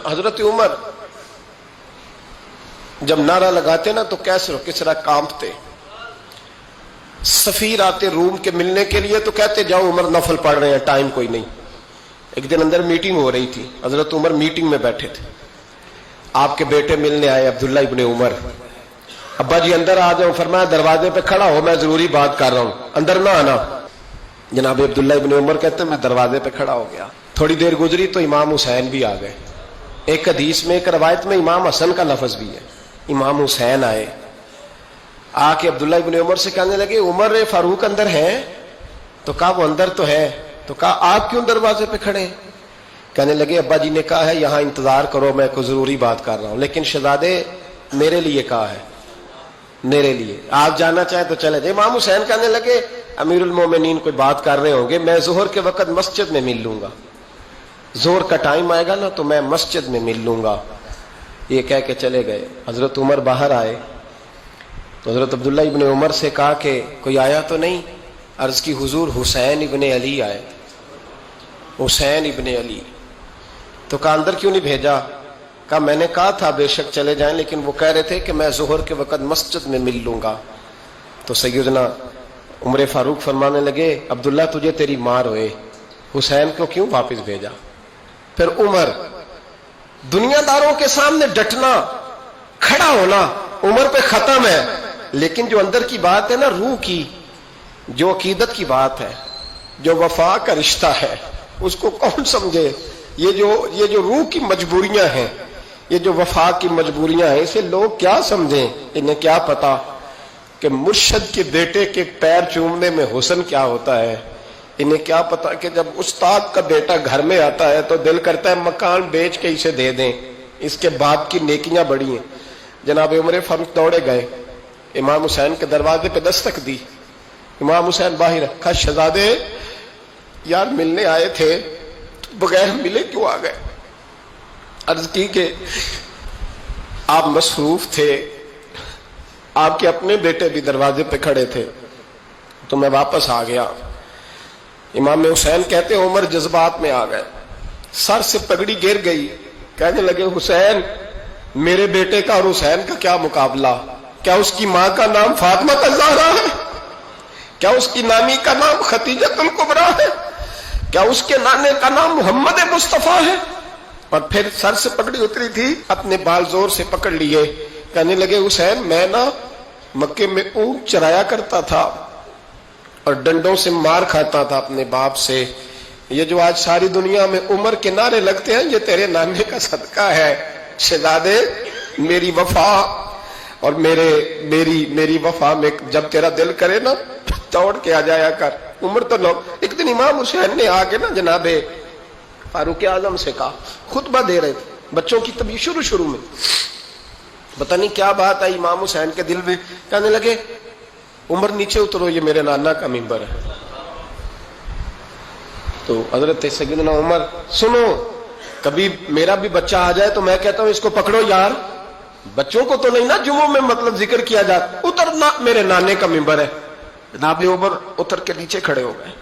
حضرت عمر جب نعرہ لگاتے نا تو کیسر و کسرا کانپتے. سفیر آتے روم کے ملنے کے لیے تو کہتے جاؤ عمر نفل پڑھ رہے ہیں، ٹائم کوئی نہیں. ایک دن اندر میٹنگ ہو رہی تھی، حضرت عمر میٹنگ میں بیٹھے تھے. آپ کے بیٹے ملنے آئے عبداللہ ابن عمر. ابا جی اندر آ جاؤ. فرمایا دروازے پہ کھڑا ہو، میں ضروری بات کر رہا ہوں، اندر نہ آنا. جناب عبداللہ ابن عمر کہتے ہیں میں دروازے پہ کھڑا ہو گیا. تھوڑی دیر گزری تو امام حسین بھی آ گئے. ایک حدیث میں ایک روایت میں امام حسن کا لفظ بھی ہے. امام حسین آئے، آ کے عبداللہ ابن عمر سے کہنے لگے عمر فاروق اندر ہے؟ تو کہا وہ اندر تو ہے. تو کہا آپ کیوں دروازے پہ کھڑے ہیں؟ کہنے لگے ابا جی نے کہا ہے یہاں انتظار کرو، میں کوئی ضروری بات کر رہا ہوں. لیکن شہزادے میرے لیے کہا ہے، میرے لیے، آپ جانا چاہیں تو چلے جائیں. امام حسین کہنے لگے امیر المومنین کوئی بات کر رہے ہوں گے، میں ظہر کے وقت مسجد میں مل لوں گا، ظہر کا ٹائم آئے گا نا تو میں مسجد میں مل لوں گا. یہ کہہ کے چلے گئے. حضرت عمر باہر آئے تو حضرت عبداللہ ابن عمر سے کہا کہ کوئی آیا تو نہیں؟ عرض کی حضور حسین ابن علی آئے. حسین ابن علی. تو کہا اندر کیوں نہیں بھیجا؟ کہا میں نے کہا تھا بے شک چلے جائیں، لیکن وہ کہہ رہے تھے کہ میں ظہر کے وقت مسجد میں مل لوں گا. تو سیدنا عمر فاروق فرمانے لگے عبداللہ تجھے تیری مار ہوئے، حسین کو کیوں واپس بھیجا؟ پھر عمر دنیا داروں کے سامنے ڈٹنا، کھڑا ہونا عمر پہ ختم ہے، لیکن جو اندر کی بات ہے نا، روح کی، جو عقیدت کی بات ہے، جو وفا کا رشتہ ہے، اس کو کون سمجھے؟ یہ جو روح کی مجبوریاں ہیں، یہ جو وفا کی مجبوریاں ہیں، اسے لوگ کیا سمجھیں؟ انہیں کیا پتا کہ مرشد کے بیٹے کے پیر چومنے میں حسن کیا ہوتا ہے. انہیں کیا پتا کہ جب استاد کا بیٹا گھر میں آتا ہے تو دل کرتا ہے مکان بیچ کے اسے دے دیں، اس کے باپ کی نیکیاں بڑی ہیں. جناب عمر فاروق دوڑے گئے، امام حسین کے دروازے پہ دستک دی. امام حسین باہر. کہا شہزادے یار ملنے آئے تھے، بغیر ملے کیوں آ گئے؟ عرض کی کہ آپ مصروف تھے، آپ کے اپنے بیٹے بھی دروازے پہ کھڑے تھے تو میں واپس آ گیا. امام حسین کہتے ہیں عمر جذبات میں آ گئے، سر سے پگڑی گر گئی. کہنے لگے حسین میرے بیٹے کا اور حسین کا کیا مقابلہ؟ کیا اس کی ماں کا نام فاطمہ الزہرا ہے؟ کیا اس کی نانی کا نام خدیجہ الکبریٰ ہے؟ کیا اس کے نانے کا نام محمد مصطفیٰ ہے؟ اور پھر سر سے پگڑی اتری تھی، اپنے بال زور سے پکڑ لیے. کہنے لگے حسین میں نا مکے میں اونٹ چرایا کرتا تھا اور ڈنڈوں سے مار کھاتا تھا اپنے باپ سے. یہ جو آج ساری دنیا میں عمر کے نعرے لگتے ہیں یہ تیرے نانے کا صدقہ ہے. شہزادے میری وفا اور میری وفا میں جب تیرا دل کرے نا دوڑ کے آ جایا کر. عمر تو لوگ. ایک دن امام حسین نے آ کے نا جناب فاروق اعظم سے کہا، خطبہ دے رہے تھے بچوں کی طبیعت شروع میں، پتہ نہیں کیا بات آئی امام حسین کے دل میں. کہنے لگے عمر نیچے اترو، یہ میرے نانا کا ممبر ہے. تو حضرت سیدنا عمر سنو، کبھی میرا بھی بچہ آ جائے تو میں کہتا ہوں اس کو پکڑو یار، بچوں کو تو نہیں نا جمعوں میں مطلب ذکر کیا جاتا، اترنا میرے نانے کا ممبر ہے. جناب عمر اتر کے نیچے کھڑے ہو گئے.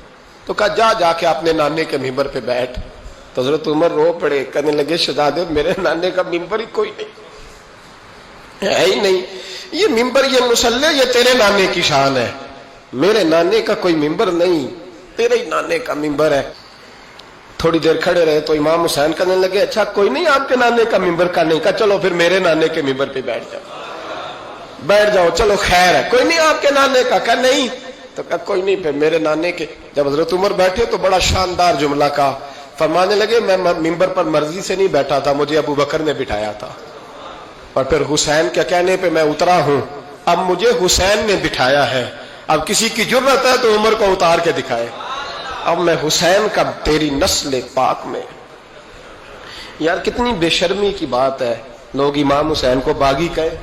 تو کہا جا کے اپنے نانے کے ممبر پہ بیٹھ. تو حضرت عمر رو پڑے. کہنے لگے شہزادے میرے نانے کا ممبر ہی کوئی نہیں ہے ہی نہیں. یہ ممبر، یہ مصلی، یہ تیرے نانے کی شان ہے. میرے نانے کا کوئی ممبر نہیں، تیرے ہی نانے کا ممبر ہے. تھوڑی دیر کھڑے رہے تو امام حسین کہنے لگے اچھا کوئی نہیں آپ کے نانے کا ممبر کا نہیں. کہا چلو پھر میرے نانے کے ممبر پہ بیٹھ جاؤ، چلو خیر ہے. کوئی نہیں آپ کے نانے کا؟ کہا نہیں. تو کہا کوئی نہیں پھر میرے نانے کے. جب حضرت عمر بیٹھے تو بڑا شاندار جملہ کا فرمانے لگے میں ممبر پر مرضی سے نہیں بیٹھا تھا، مجھے ابو بکر نے بٹھایا تھا، اور پھر حسین کے کہنے پہ میں اترا ہوں، اب مجھے حسین نے بٹھایا ہے. اب کسی کی جرت ہے تو عمر کو اتار کے دکھائے. اب میں حسین کا تیری نسل پاک میں. یار کتنی بے شرمی کی بات ہے، لوگ امام حسین کو باغی کہے.